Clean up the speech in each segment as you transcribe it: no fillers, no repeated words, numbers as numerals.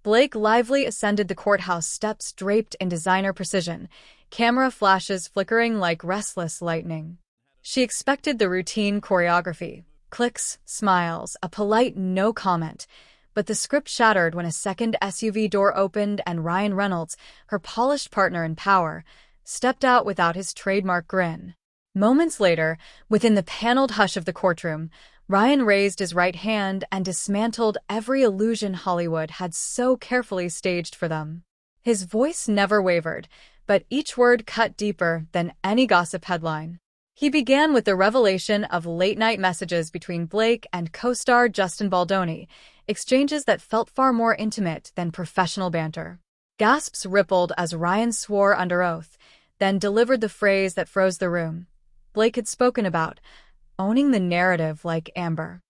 Blake lively ascended the courthouse steps draped in designer precision, camera flashes flickering like restless lightning. She expected the routine choreography, clicks, smiles, a polite no comment, but the script shattered when a second SUV door opened and Ryan Reynolds, her polished partner in power, stepped out without his trademark grin. Moments later, within the paneled hush of the courtroom, Ryan raised his right hand and dismantled every illusion Hollywood had so carefully staged for them. His voice never wavered, but each word cut deeper than any gossip headline. He began with the revelation of late-night messages between Blake and co-star Justin Baldoni, exchanges that felt far more intimate than professional banter. Gasps rippled as Ryan swore under oath, then delivered the phrase that froze the room. Blake had spoken about owning the narrative like Amber.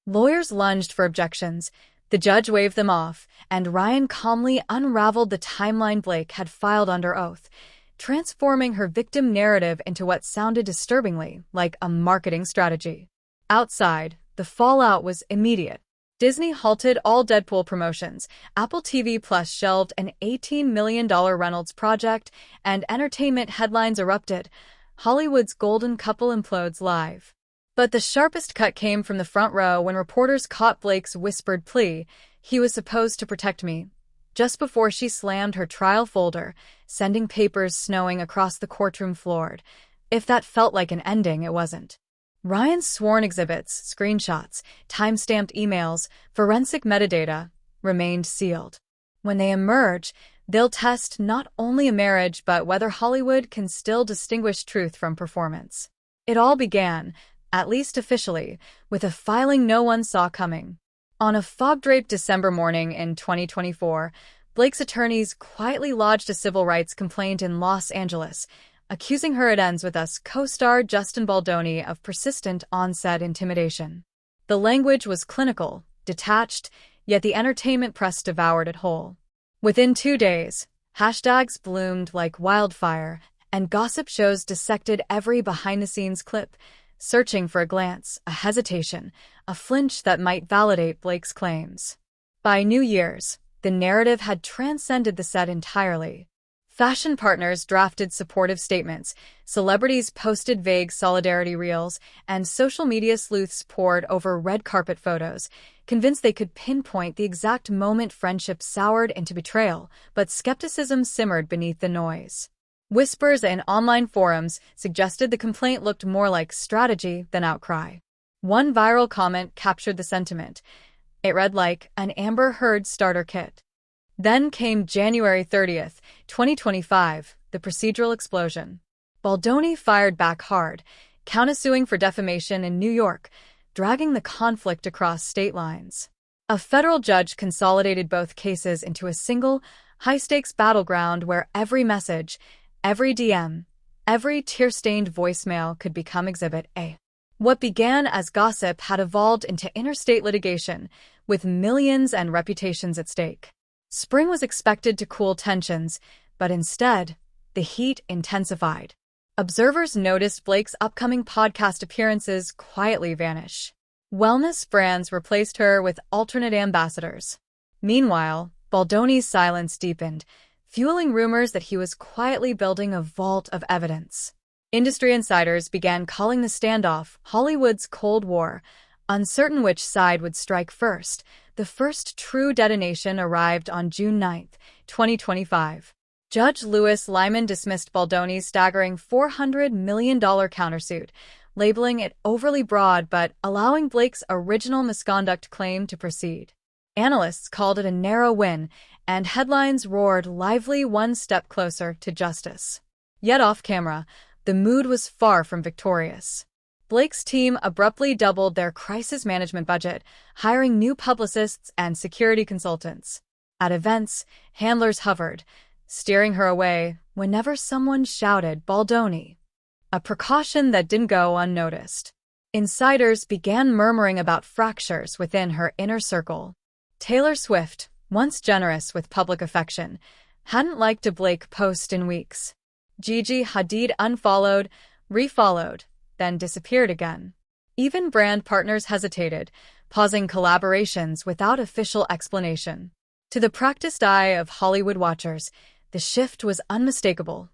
Lawyers lunged for objections, the judge waved them off, and Ryan calmly unraveled the timeline Blake had filed under oath, transforming her victim narrative into what sounded disturbingly like a marketing strategy. Outside, the fallout was immediate. Disney halted all Deadpool promotions, Apple TV Plus shelved an $18 million Reynolds project, and entertainment headlines erupted. Hollywood's golden couple implodes live. But the sharpest cut came from the front row when reporters caught Blake's whispered plea, "He was supposed to protect me," just before she slammed her trial folder, sending papers snowing across the courtroom floor. If that felt like an ending, it wasn't. Ryan's sworn exhibits, screenshots, time-stamped emails, forensic metadata remained sealed. When they emerge, they'll test not only a marriage but whether Hollywood can still distinguish truth from performance. It all began, at least officially, with a filing no one saw coming. On a fog-draped December morning in 2024, Blake's attorneys quietly lodged a civil rights complaint in Los Angeles, accusing Her It Ends With Us co-star Justin Baldoni of persistent on-set intimidation. The language was clinical, detached, yet the entertainment press devoured it whole. Within 2 days, hashtags bloomed like wildfire, and gossip shows dissected every behind-the-scenes clip, searching for a glance, a hesitation, a flinch that might validate Blake's claims. By New Year's, the narrative had transcended the set entirely. Fashion partners drafted supportive statements, celebrities posted vague solidarity reels, and social media sleuths pored over red carpet photos, convinced they could pinpoint the exact moment friendship soured into betrayal, but skepticism simmered beneath the noise. Whispers in online forums suggested the complaint looked more like strategy than outcry. One viral comment captured the sentiment. It read like an Amber Heard starter kit. Then came January 30th, 2025, the procedural explosion. Baldoni fired back hard, countersuing for defamation in New York, dragging the conflict across state lines. A federal judge consolidated both cases into a single, high-stakes battleground where every message, every DM, every tear-stained voicemail could become Exhibit A. What began as gossip had evolved into interstate litigation, with millions and reputations at stake. Spring was expected to cool tensions, but instead, the heat intensified. Observers noticed Blake's upcoming podcast appearances quietly vanish. Wellness brands replaced her with alternate ambassadors. Meanwhile, Baldoni's silence deepened, fueling rumors that he was quietly building a vault of evidence. Industry insiders began calling the standoff Hollywood's Cold War, uncertain which side would strike first. The first true detonation arrived on June 9, 2025. Judge Louis Lyman dismissed Baldoni's staggering $400 million countersuit, labeling it overly broad but allowing Blake's original misconduct claim to proceed. Analysts called it a narrow win, and headlines roared lively one step closer to justice. Yet off-camera, the mood was far from victorious. Blake's team abruptly doubled their crisis management budget, hiring new publicists and security consultants. At events, handlers hovered, steering her away whenever someone shouted Baldoni, a precaution that didn't go unnoticed. Insiders began murmuring about fractures within her inner circle. Taylor Swift, once generous with public affection, hadn't liked a Blake post in weeks. Gigi Hadid unfollowed, refollowed, then disappeared again. Even brand partners hesitated, pausing collaborations without official explanation. To the practiced eye of Hollywood watchers, the shift was unmistakable.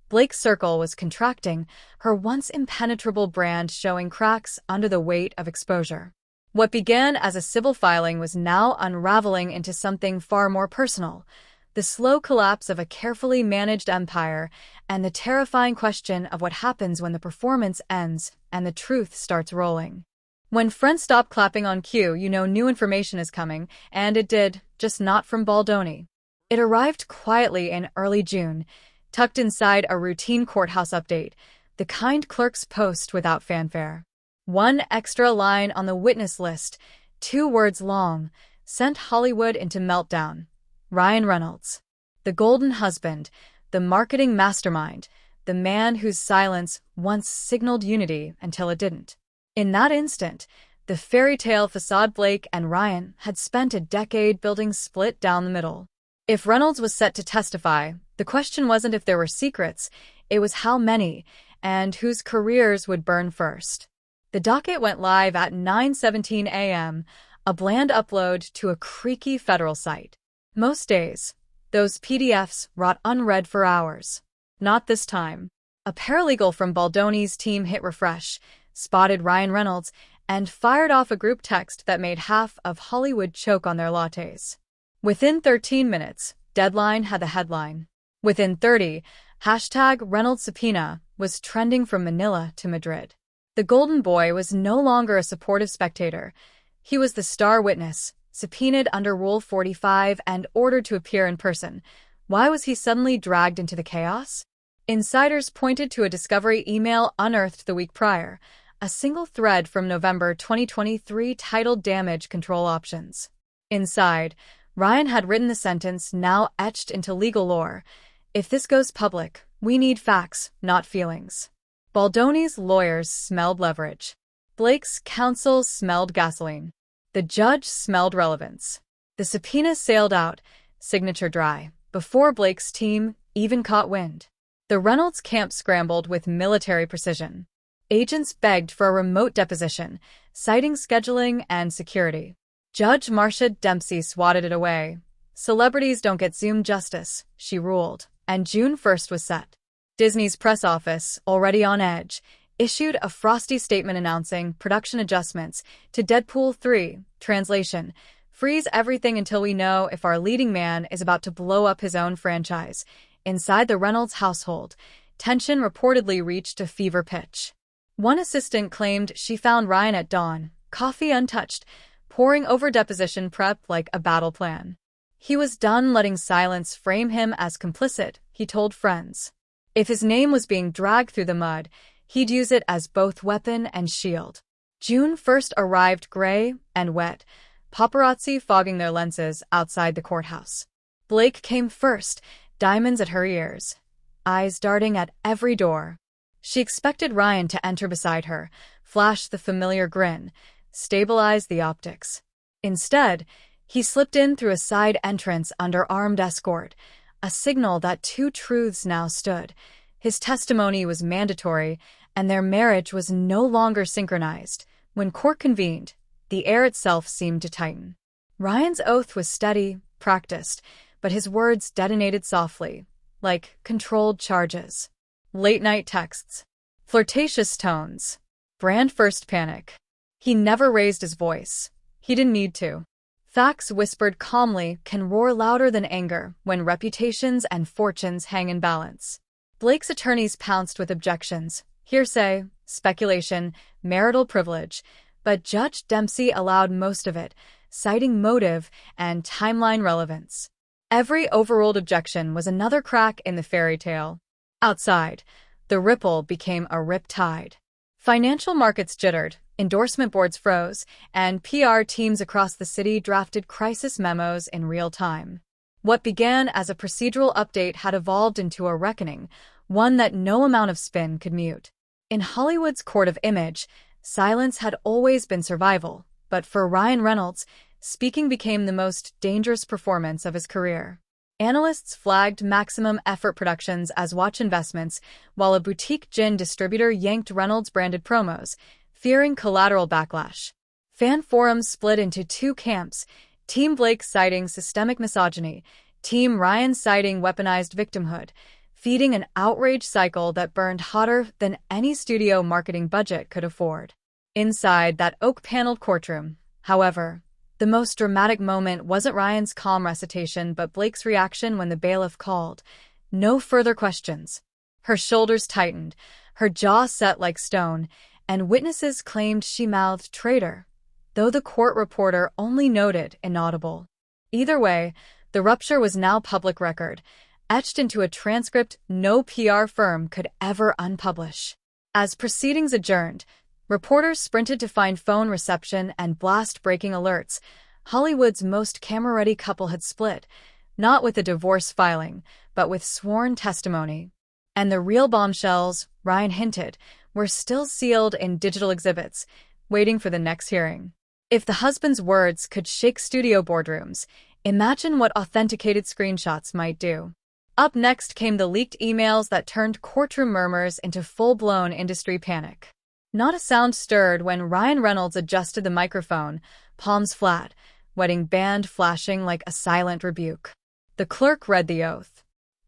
Blake's circle was contracting, her once impenetrable brand showing cracks under the weight of exposure. What began as a civil filing was now unraveling into something far more personal: the slow collapse of a carefully managed empire and the terrifying question of what happens when the performance ends and the truth starts rolling. When friends stop clapping on cue, you know new information is coming, and it did, just not from Baldoni. It arrived quietly in early June, tucked inside a routine courthouse update, the kind clerks post without fanfare. One extra line on the witness list, 2 words long, sent Hollywood into meltdown. Ryan Reynolds. The golden husband, the marketing mastermind, the man whose silence once signaled unity until it didn't. In that instant, the fairy tale facade Blake and Ryan had spent a decade building split down the middle. If Reynolds was set to testify, the question wasn't if there were secrets, it was how many, and whose careers would burn first. The docket went live at 9:17 a.m., a bland upload to a creaky federal site. Most days, those PDFs rot unread for hours. Not this time. A paralegal from Baldoni's team hit refresh, spotted Ryan Reynolds, and fired off a group text that made half of Hollywood choke on their lattes. Within 13 minutes, Deadline had the headline. Within 30, #Reynolds subpoena was trending from Manila to Madrid. The Golden Boy was no longer a supportive spectator. He was the star witness, subpoenaed under Rule 45 and ordered to appear in person. Why was he suddenly dragged into the chaos? Insiders pointed to a discovery email unearthed the week prior, a single thread from November 2023 titled Damage Control Options. Inside, Ryan had written the sentence now etched into legal lore: "If this goes public, we need facts, not feelings." Baldoni's lawyers smelled leverage. Blake's counsel smelled gasoline. The judge smelled relevance. The subpoena sailed out, signature dry, before Blake's team even caught wind. The Reynolds camp scrambled with military precision. Agents begged for a remote deposition, citing scheduling and security. Judge Marcia Dempsey swatted it away. "Celebrities don't get Zoom justice," she ruled, and June 1st was set. Disney's press office, already on edge, issued a frosty statement announcing production adjustments to Deadpool 3, translation: "Freeze everything until we know if our leading man is about to blow up his own franchise." Inside the Reynolds household, tension reportedly reached a fever pitch. One assistant claimed she found Ryan at dawn, coffee untouched, poring over deposition prep like a battle plan. He was done letting silence frame him as complicit, he told friends. If his name was being dragged through the mud, he'd use it as both weapon and shield. June 1st arrived gray and wet, paparazzi fogging their lenses outside the courthouse. Blake came first, diamonds at her ears, eyes darting at every door. She expected Ryan to enter beside her, flash the familiar grin, stabilize the optics. Instead, he slipped in through a side entrance under armed escort, a signal that 2 truths now stood. His testimony was mandatory, and their marriage was no longer synchronized. When court convened, the air itself seemed to tighten. Ryan's oath was steady, practiced, but his words detonated softly, like controlled charges. Late-night texts, flirtatious tones, brand-first panic. He never raised his voice. He didn't need to. Facts whispered calmly can roar louder than anger when reputations and fortunes hang in balance. Blake's attorneys pounced with objections: hearsay, speculation, marital privilege, but Judge Dempsey allowed most of it, citing motive and timeline relevance. Every overruled objection was another crack in the fairy tale. Outside, the ripple became a riptide. Financial markets jittered, endorsement boards froze, and PR teams across the city drafted crisis memos in real time. What began as a procedural update had evolved into a reckoning, one that no amount of spin could mute. In Hollywood's court of image, silence had always been survival, but for Ryan Reynolds, speaking became the most dangerous performance of his career. Analysts flagged Maximum Effort Productions as watch investments, while a boutique gin distributor yanked Reynolds-branded promos, fearing collateral backlash. Fan forums split into 2 camps, Team Blake citing systemic misogyny, Team Ryan citing weaponized victimhood, feeding an outrage cycle that burned hotter than any studio marketing budget could afford. Inside that oak-paneled courtroom, however, the most dramatic moment wasn't Ryan's calm recitation but Blake's reaction when the bailiff called. No further questions. Her shoulders tightened, her jaw set like stone, and witnesses claimed she mouthed traitor, though the court reporter only noted inaudible. Either way, the rupture was now public record, etched into a transcript no PR firm could ever unpublish. As proceedings adjourned, reporters sprinted to find phone reception and blast breaking alerts. Hollywood's most camera-ready couple had split, not with a divorce filing, but with sworn testimony. And the real bombshells, Ryan hinted, were still sealed in digital exhibits, waiting for the next hearing. If the husband's words could shake studio boardrooms, imagine what authenticated screenshots might do. Up next came the leaked emails that turned courtroom murmurs into full-blown industry panic. Not a sound stirred when Ryan Reynolds adjusted the microphone, palms flat, wedding band flashing like a silent rebuke. The clerk read the oath.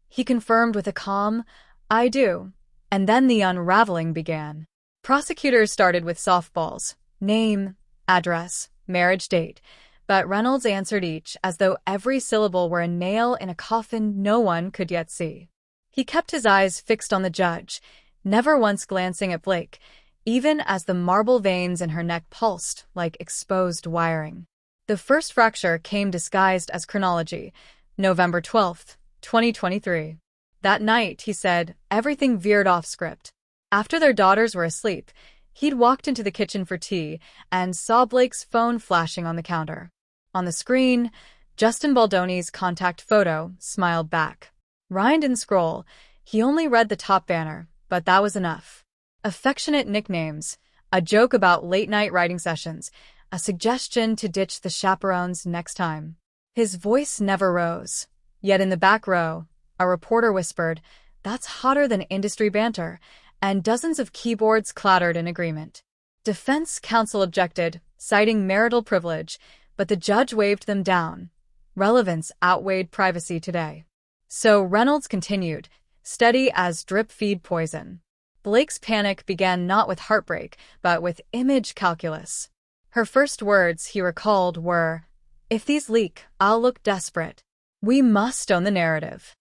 He confirmed with a calm, "I do," and then the unraveling began. Prosecutors started with softballs, name, address, marriage date, but Reynolds answered each as though every syllable were a nail in a coffin no one could yet see. He kept his eyes fixed on the judge, never once glancing at Blake, even as the marble veins in her neck pulsed like exposed wiring. The first fracture came disguised as chronology, November 12, 2023. That night, he said, everything veered off script. After their daughters were asleep, he'd walked into the kitchen for tea and saw Blake's phone flashing on the counter. On the screen, Justin Baldoni's contact photo smiled back. Ryan didn't scroll. He only read the top banner, but that was enough. Affectionate nicknames, a joke about late-night writing sessions, a suggestion to ditch the chaperones next time. His voice never rose. Yet in the back row, a reporter whispered, "That's hotter than industry banter," and dozens of keyboards clattered in agreement. Defense counsel objected, citing marital privilege, but the judge waved them down. Relevance outweighed privacy today. So Reynolds continued, steady as drip-feed poison. Blake's panic began not with heartbreak, but with image calculus. Her first words, he recalled, were, "If these leak, I'll look desperate. We must own the narrative."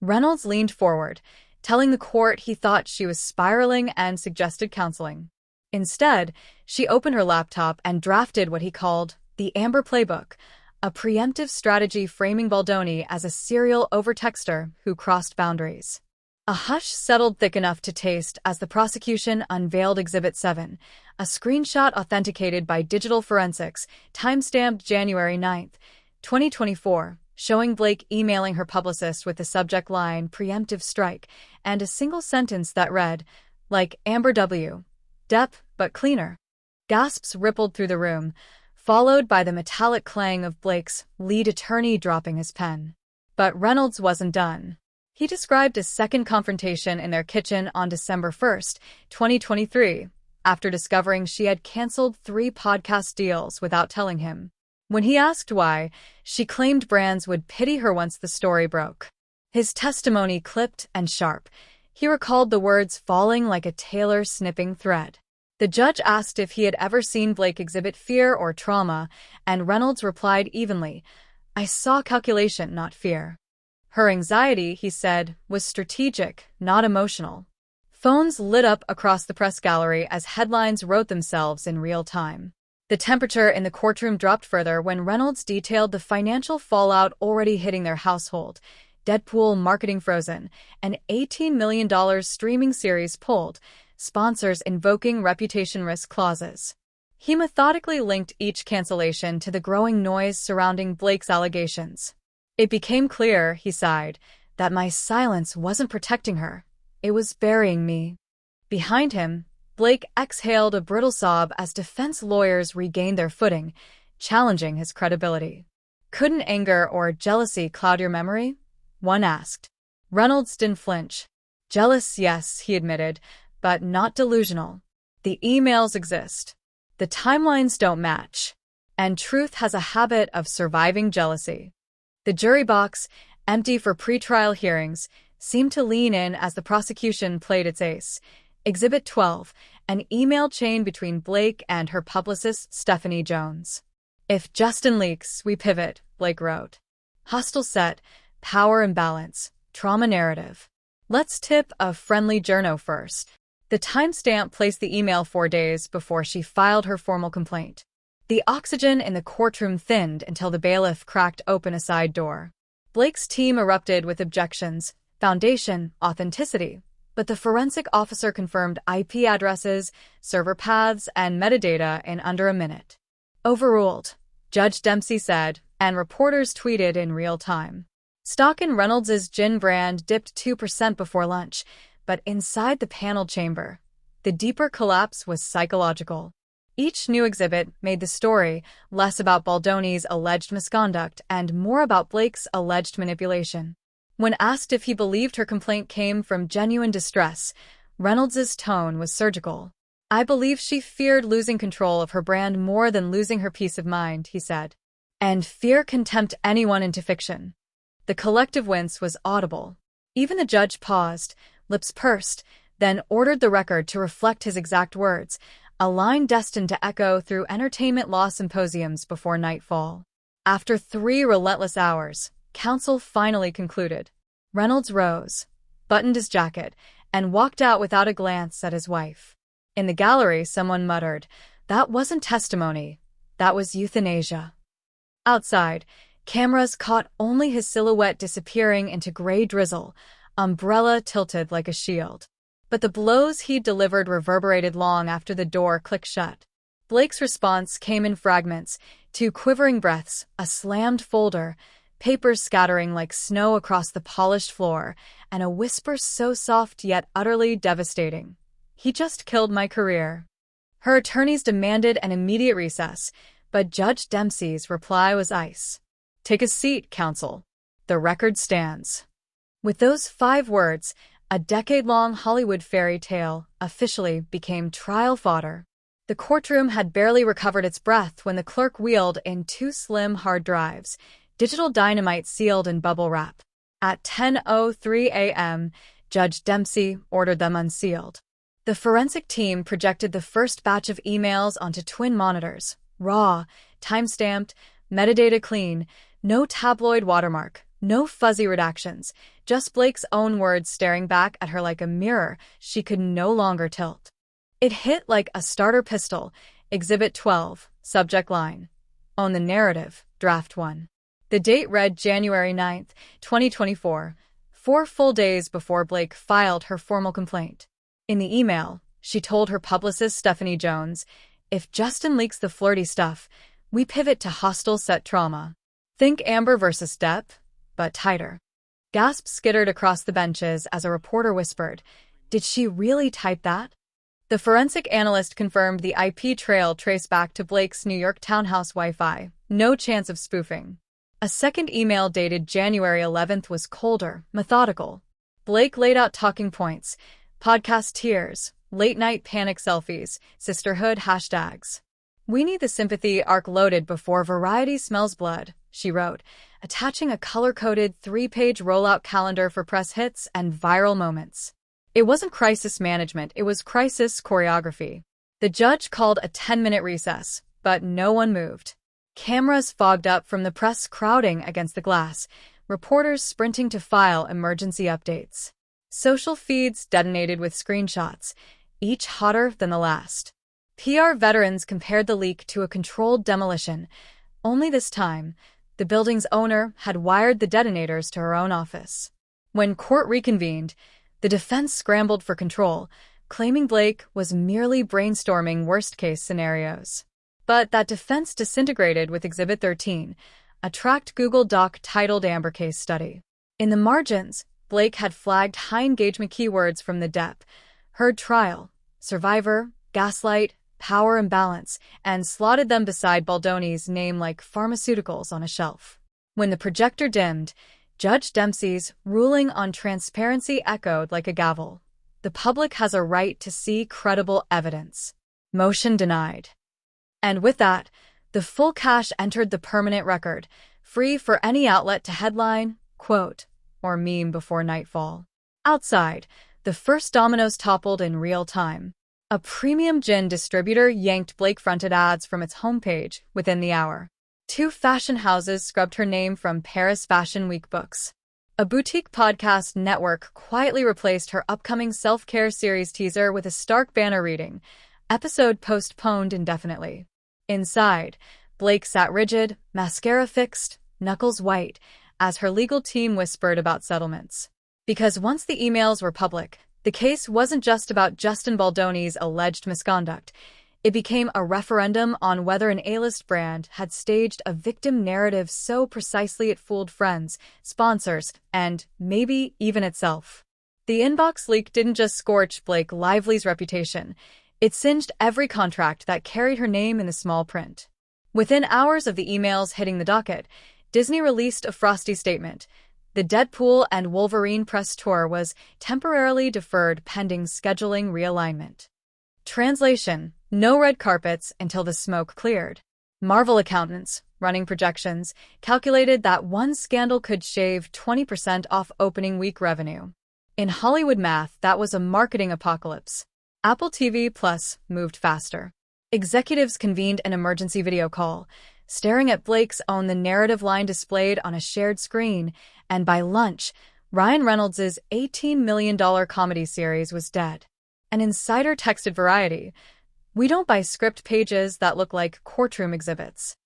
Reynolds leaned forward, telling the court he thought she was spiraling and suggested counseling. Instead, she opened her laptop and drafted what he called the Amber Playbook, a preemptive strategy framing Baldoni as a serial overtexter who crossed boundaries. A hush settled thick enough to taste as the prosecution unveiled Exhibit 7, a screenshot authenticated by digital forensics, timestamped January 9, 2024, showing Blake emailing her publicist with the subject line "preemptive strike" and a single sentence that read, like Amber W. Depp, but cleaner. Gasps rippled through the room, followed by the metallic clang of Blake's lead attorney dropping his pen. But Reynolds wasn't done. He described a second confrontation in their kitchen on December 1, 2023, after discovering she had canceled 3 podcast deals without telling him. When he asked why, she claimed brands would pity her once the story broke. His testimony clipped and sharp. He recalled the words falling like a tailor snipping thread. The judge asked if he had ever seen Blake exhibit fear or trauma, and Reynolds replied evenly, "I saw calculation, not fear." Her anxiety, he said, was strategic, not emotional. Phones lit up across the press gallery as headlines wrote themselves in real time. The temperature in the courtroom dropped further when Reynolds detailed the financial fallout already hitting their household. Deadpool marketing frozen, an $18 million streaming series pulled, sponsors invoking reputation risk clauses. He methodically linked each cancellation to the growing noise surrounding Blake's allegations. It became clear, he sighed, that my silence wasn't protecting her. It was burying me. Behind him, Blake exhaled a brittle sob as defense lawyers regained their footing, challenging his credibility. "Couldn't anger or jealousy cloud your memory?" one asked. Reynolds didn't flinch. "Jealous, yes," he admitted, "but not delusional. The emails exist. The timelines don't match." And truth has a habit of surviving jealousy. The jury box, empty for pretrial hearings, seemed to lean in as the prosecution played its ace. Exhibit 12, an email chain between Blake and her publicist Stephanie Jones. If Justin leaks, we pivot, Blake wrote. Hostile set, power imbalance, trauma narrative. Let's tip a friendly journo first. The timestamp placed the email 4 days before she filed her formal complaint. The oxygen in the courtroom thinned until the bailiff cracked open a side door. Blake's team erupted with objections, foundation, authenticity, but the forensic officer confirmed IP addresses, server paths, and metadata in under a minute. Overruled, Judge Dempsey said, and reporters tweeted in real time. Stock in Reynolds' gin brand dipped 2% before lunch, but inside the panel chamber, the deeper collapse was psychological. Each new exhibit made the story less about Baldoni's alleged misconduct and more about Blake's alleged manipulation. When asked if he believed her complaint came from genuine distress, Reynolds' tone was surgical. I believe she feared losing control of her brand more than losing her peace of mind, he said. And fear can tempt anyone into fiction. The collective wince was audible. Even the judge paused, lips pursed, then ordered the record to reflect his exact words, a line destined to echo through entertainment law symposiums before nightfall. After 3 relentless hours, counsel finally concluded. Reynolds rose, buttoned his jacket, and walked out without a glance at his wife. In the gallery, someone muttered, "That wasn't testimony. That was euthanasia." Outside, cameras caught only his silhouette disappearing into gray drizzle, umbrella tilted like a shield. But the blows he'd delivered reverberated long after the door clicked shut. Blake's response came in fragments, 2 quivering breaths, a slammed folder, papers scattering like snow across the polished floor, and a whisper so soft yet utterly devastating. "He just killed my career." Her attorneys demanded an immediate recess, but Judge Dempsey's reply was ice. "Take a seat, counsel. The record stands." With those 5 words, a decade-long Hollywood fairy tale officially became trial fodder. The courtroom had barely recovered its breath when the clerk wheeled in 2 slim hard drives, digital dynamite sealed in bubble wrap. At 10:03 a.m., Judge Dempsey ordered them unsealed. The forensic team projected the first batch of emails onto twin monitors, raw, time-stamped, metadata clean, no tabloid watermark, no fuzzy redactions, just Blake's own words staring back at her like a mirror she could no longer tilt. It hit like a starter pistol. Exhibit 12, subject line. Own the narrative, draft 1. The date read January 9, 2024, 4 full days before Blake filed her formal complaint. In the email, she told her publicist Stephanie Jones, "If Justin leaks the flirty stuff, we pivot to hostile set trauma. Think Amber versus Depp, but tighter." Gasps skittered across the benches as a reporter whispered, "Did she really type that?" The forensic analyst confirmed the IP trail traced back to Blake's New York townhouse Wi-Fi. No chance of spoofing. A second email dated January 11th was colder, methodical. Blake laid out talking points, podcast tears, late-night panic selfies, sisterhood hashtags. "We need the sympathy arc loaded before Variety smells blood," she wrote, attaching a color-coded 3-page rollout calendar for press hits and viral moments. It wasn't crisis management, it was crisis choreography. The judge called a 10-minute recess, but no one moved. Cameras fogged up from the press crowding against the glass, reporters sprinting to file emergency updates. Social feeds detonated with screenshots, each hotter than the last. PR veterans compared the leak to a controlled demolition, only this time, the building's owner had wired the detonators to her own office. When court reconvened, the defense scrambled for control, claiming Blake was merely brainstorming worst-case scenarios. But that defense disintegrated with Exhibit 13, a tracked Google Doc titled Amber Case Study. In the margins, Blake had flagged high-engagement keywords from the DEP, heard trial, survivor, gaslight, power imbalance, and slotted them beside Baldoni's name like pharmaceuticals on a shelf. When the projector dimmed, Judge Dempsey's ruling on transparency echoed like a gavel. The public has a right to see credible evidence. Motion denied. And with that, The full cash entered the permanent record, free for any outlet to headline, quote, or meme before nightfall. Outside, the first dominoes toppled in real time. A premium gin distributor yanked Blake-fronted ads from its homepage within the hour. 2 fashion houses scrubbed her name from Paris Fashion Week books. A boutique podcast network quietly replaced her upcoming self-care series teaser with a stark banner reading, "Episode postponed indefinitely." Inside, Blake sat rigid, mascara fixed, knuckles white, as her legal team whispered about settlements. Because once the emails were public, the case wasn't just about Justin Baldoni's alleged misconduct. It became a referendum on whether an A-list brand had staged a victim narrative so precisely it fooled friends, sponsors, and maybe even itself. The inbox leak didn't just scorch Blake Lively's reputation. It singed every contract that carried her name in the small print. Within hours of the emails hitting the docket, Disney released a frosty statement. The Deadpool and Wolverine press tour was temporarily deferred pending scheduling realignment. Translation: no red carpets until the smoke cleared. Marvel accountants, running projections, calculated that one scandal could shave 20% off opening week revenue. In Hollywood math, that was a marketing apocalypse. Apple TV Plus moved faster. Executives convened an emergency video call, staring at Blake's own the narrative line displayed on a shared screen, and by lunch, Ryan Reynolds' $18 million comedy series was dead. An insider texted Variety, "We don't buy script pages that look like courtroom exhibits."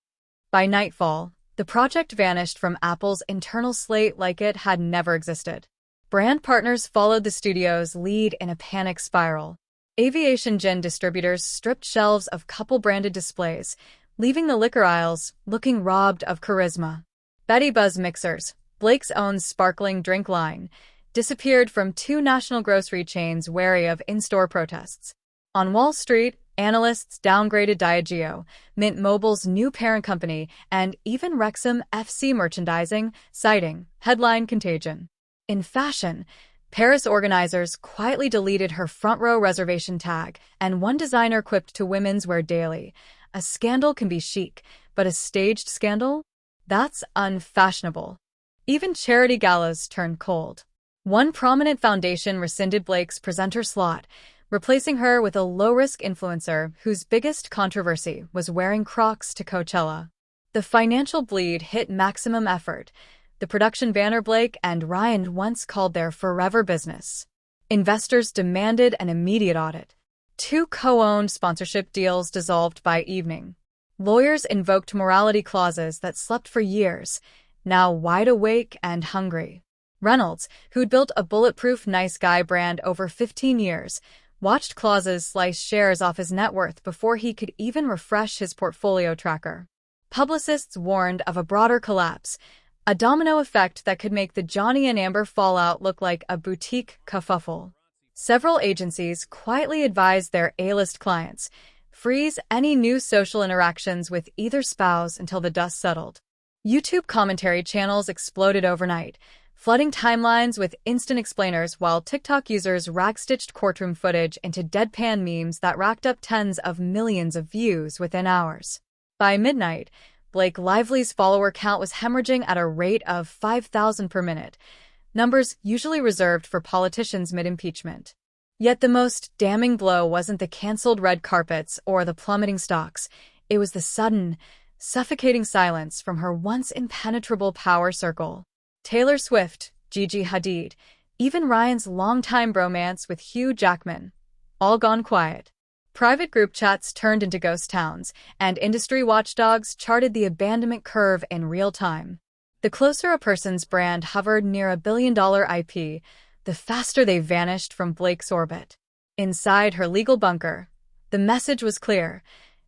By nightfall, the project vanished from Apple's internal slate like it had never existed. Brand partners followed the studio's lead in a panic spiral. Aviation gin distributors stripped shelves of couple-branded displays, leaving the liquor aisles looking robbed of charisma. Betty Buzz mixers, Blake's own sparkling drink line, disappeared from 2 national grocery chains wary of in-store protests. On Wall Street, analysts downgraded Diageo, Mint Mobile's new parent company, and even Wrexham FC Merchandising, citing headline contagion. In fashion, Paris organizers quietly deleted her front-row reservation tag, and one designer quipped to Women's Wear Daily, "A scandal can be chic, but a staged scandal? That's unfashionable." Even charity galas turned cold. One prominent foundation rescinded Blake's presenter slot, replacing her with a low-risk influencer whose biggest controversy was wearing Crocs to Coachella. The financial bleed hit maximum effort, the production banner Blake and Ryan once called their forever business. Investors demanded an immediate audit. 2 co-owned sponsorship deals dissolved by evening. Lawyers invoked morality clauses that slept for years, now wide awake and hungry. Reynolds, who'd built a bulletproof nice guy brand over 15 years, watched clauses slice shares off his net worth before he could even refresh his portfolio tracker. Publicists warned of a broader collapse, a domino effect that could make the Johnny and Amber fallout look like a boutique kerfuffle. Several agencies quietly advised their A-list clients, freeze any new social interactions with either spouse until the dust settled. YouTube commentary channels exploded overnight, flooding timelines with instant explainers while TikTok users rag-stitched courtroom footage into deadpan memes that racked up tens of millions of views within hours. By midnight, Blake Lively's follower count was hemorrhaging at a rate of 5,000 per minute, numbers usually reserved for politicians mid-impeachment. Yet the most damning blow wasn't the cancelled red carpets or the plummeting stocks. It was the sudden, suffocating silence from her once impenetrable power circle. Taylor Swift, Gigi Hadid, even Ryan's longtime bromance with Hugh Jackman, all gone quiet. Private group chats turned into ghost towns, and industry watchdogs charted the abandonment curve in real time. The closer a person's brand hovered near $1 billion IP, the faster they vanished from Blake's orbit. Inside her legal bunker, the message was clear.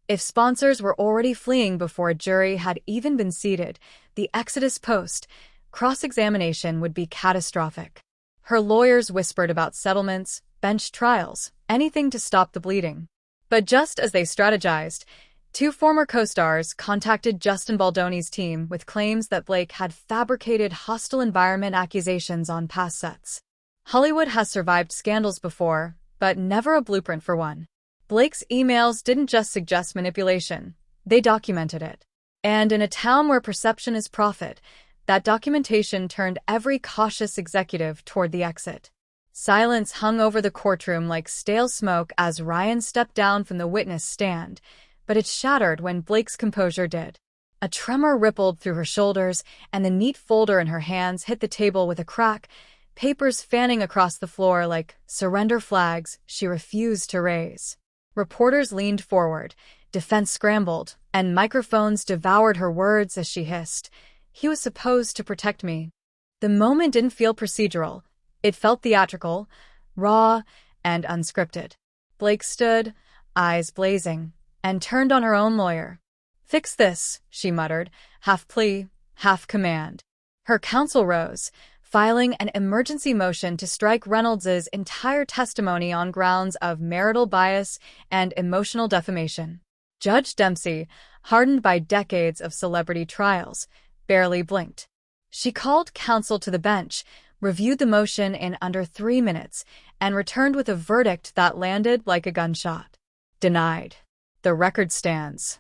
If sponsors were already fleeing before a jury had even been seated, the exodus post-cross-examination would be catastrophic. Her lawyers whispered about settlements, bench trials, anything to stop the bleeding. But just as they strategized, 2 former co-stars contacted Justin Baldoni's team with claims that Blake had fabricated hostile environment accusations on past sets. Hollywood has survived scandals before, but never a blueprint for one. Blake's emails didn't just suggest manipulation. They documented it. And in a town where perception is profit, that documentation turned every cautious executive toward the exit. Silence hung over the courtroom like stale smoke as Ryan stepped down from the witness stand, but it shattered when Blake's composure did. A tremor rippled through her shoulders, and the neat folder in her hands hit the table with a crack, papers fanning across the floor like surrender flags she refused to raise. Reporters leaned forward, defense scrambled, and microphones devoured her words as she hissed, "He was supposed to protect me." The moment didn't feel procedural. It felt theatrical, raw, and unscripted. Blake stood, eyes blazing, and turned on her own lawyer. "Fix this," she muttered, half plea, half command. Her counsel rose, filing an emergency motion to strike Reynolds's entire testimony on grounds of marital bias and emotional defamation. Judge Dempsey, hardened by decades of celebrity trials, barely blinked. She called counsel to the bench, reviewed the motion in under 3 minutes, and returned with a verdict that landed like a gunshot. Denied. The record stands.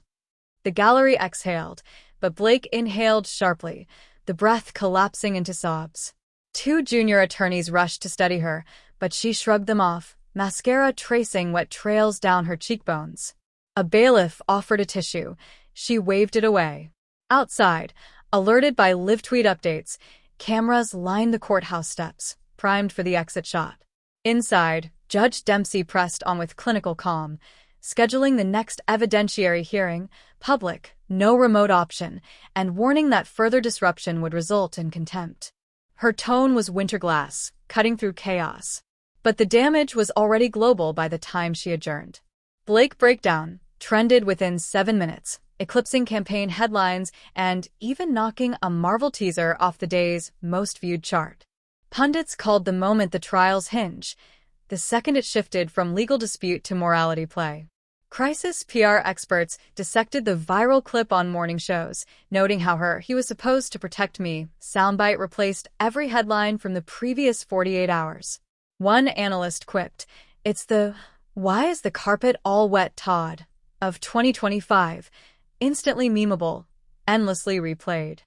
The gallery exhaled, but Blake inhaled sharply, the breath collapsing into sobs. 2 junior attorneys rushed to steady her, but she shrugged them off, mascara tracing wet trails down her cheekbones. A bailiff offered a tissue. She waved it away. Outside, alerted by live tweet updates, cameras lined the courthouse steps, primed for the exit shot. Inside, Judge Dempsey pressed on with clinical calm, scheduling the next evidentiary hearing, public, no remote option, and warning that further disruption would result in contempt. Her tone was winterglass, cutting through chaos. But the damage was already global by the time she adjourned. Blake breakdown trended within 7 minutes, eclipsing campaign headlines and even knocking a Marvel teaser off the day's most viewed chart. Pundits called the moment the trial's hinge, the second it shifted from legal dispute to morality play. Crisis PR experts dissected the viral clip on morning shows, noting how her "he was supposed to protect me" soundbite replaced every headline from the previous 48 hours. One analyst quipped, "It's the 'why is the carpet all wet' Todd of 2025, instantly memeable, endlessly replayed."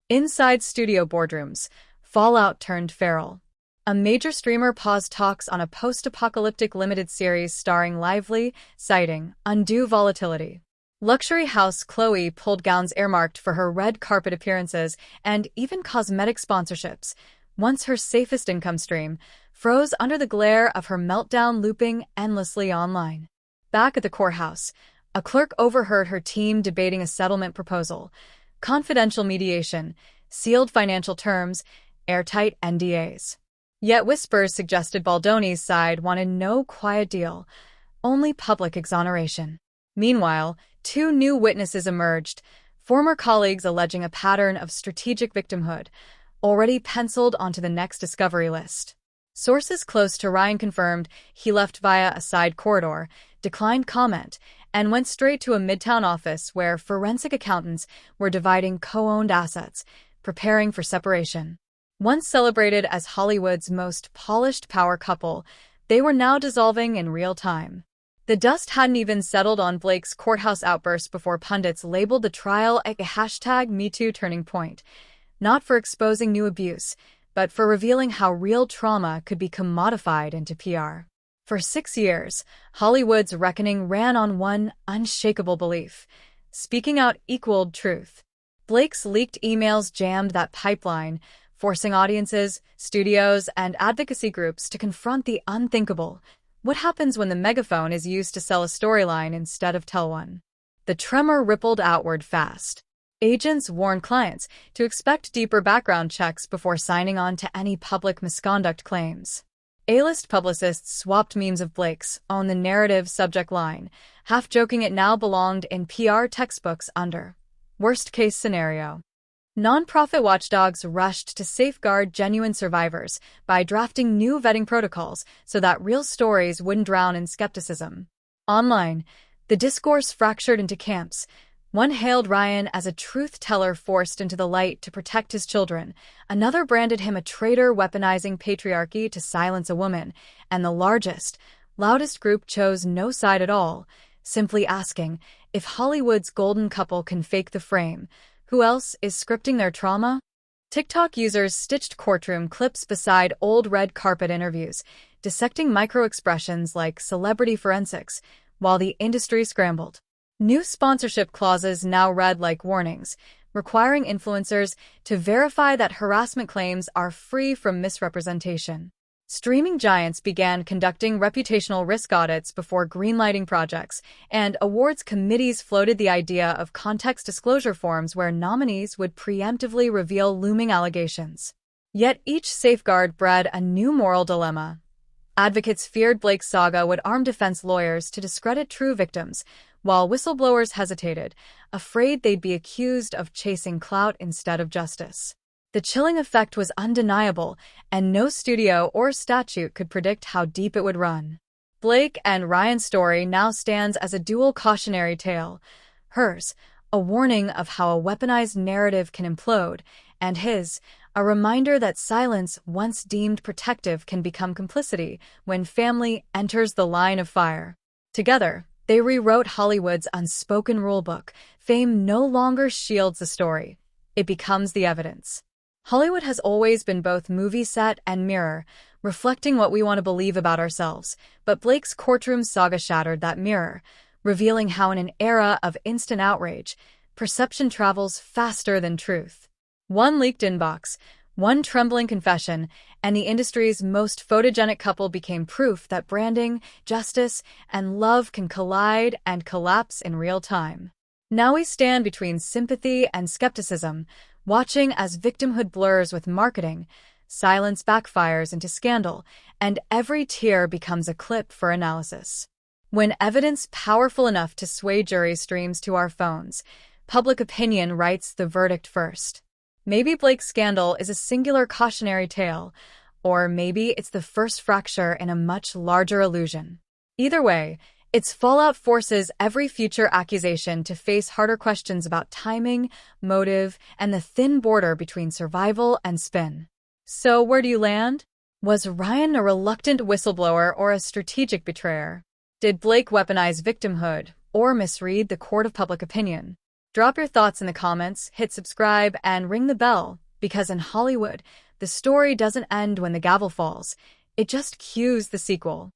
Inside studio boardrooms, fallout turned feral. A major streamer paused talks on a post-apocalyptic limited series starring Lively, citing undue volatility. Luxury house Chloe pulled gowns earmarked for her red carpet appearances, and even cosmetic sponsorships, once her safest income stream, froze under the glare of her meltdown looping endlessly online. Back at the courthouse, a clerk overheard her team debating a settlement proposal, confidential mediation, sealed financial terms, airtight NDAs. Yet whispers suggested Baldoni's side wanted no quiet deal, only public exoneration. Meanwhile, 2 new witnesses emerged, former colleagues alleging a pattern of strategic victimhood, already penciled onto the next discovery list. Sources close to Ryan confirmed he left via a side corridor, declined comment, and went straight to a midtown office where forensic accountants were dividing co-owned assets, preparing for separation. Once celebrated as Hollywood's most polished power couple, they were now dissolving in real time. The dust hadn't even settled on Blake's courthouse outburst before pundits labeled the trial a #MeToo turning point, not for exposing new abuse, but for revealing how real trauma could be commodified into PR. For 6 years, Hollywood's reckoning ran on one unshakable belief: speaking out equaled truth. Blake's leaked emails jammed that pipeline, forcing audiences, studios, and advocacy groups to confront the unthinkable. What happens when the megaphone is used to sell a storyline instead of tell one? The tremor rippled outward fast. Agents warned clients to expect deeper background checks before signing on to any public misconduct claims. A-list publicists swapped memes of Blake's on the narrative subject line, half joking it now belonged in PR textbooks under worst-case scenario. Nonprofit watchdogs rushed to safeguard genuine survivors by drafting new vetting protocols so that real stories wouldn't drown in skepticism. Online, the discourse fractured into camps. One hailed Ryan as a truth-teller forced into the light to protect his children. Another branded him a traitor weaponizing patriarchy to silence a woman. And the largest, loudest group chose no side at all, simply asking, if Hollywood's golden couple can fake the frame, who else is scripting their trauma? TikTok users stitched courtroom clips beside old red carpet interviews, dissecting micro-expressions like celebrity forensics, while the industry scrambled. New sponsorship clauses now read like warnings, requiring influencers to verify that harassment claims are free from misrepresentation. Streaming giants began conducting reputational risk audits before greenlighting projects, and awards committees floated the idea of context disclosure forms where nominees would preemptively reveal looming allegations. Yet each safeguard bred a new moral dilemma. Advocates feared Blake's saga would arm defense lawyers to discredit true victims, while whistleblowers hesitated, afraid they'd be accused of chasing clout instead of justice. The chilling effect was undeniable, and no studio or statute could predict how deep it would run. Blake and Ryan's story now stands as a dual cautionary tale. Hers, a warning of how a weaponized narrative can implode, and his, a reminder that silence once deemed protective can become complicity when family enters the line of fire. Together, they rewrote Hollywood's unspoken rulebook. Fame no longer shields the story. It becomes the evidence. Hollywood has always been both movie set and mirror, reflecting what we want to believe about ourselves, but Blake's courtroom saga shattered that mirror, revealing how in an era of instant outrage, perception travels faster than truth. One leaked inbox, one trembling confession, and the industry's most photogenic couple became proof that branding, justice, and love can collide and collapse in real time. Now we stand between sympathy and skepticism, watching as victimhood blurs with marketing, silence backfires into scandal, and every tear becomes a clip for analysis. When evidence powerful enough to sway jury streams to our phones, public opinion writes the verdict first. Maybe Blake's scandal is a singular cautionary tale, or maybe it's the first fracture in a much larger illusion. Either way, its fallout forces every future accusation to face harder questions about timing, motive, and the thin border between survival and spin. So where do you land? Was Ryan a reluctant whistleblower or a strategic betrayer? Did Blake weaponize victimhood or misread the court of public opinion? Drop your thoughts in the comments, hit subscribe, and ring the bell, because in Hollywood, the story doesn't end when the gavel falls. It just cues the sequel.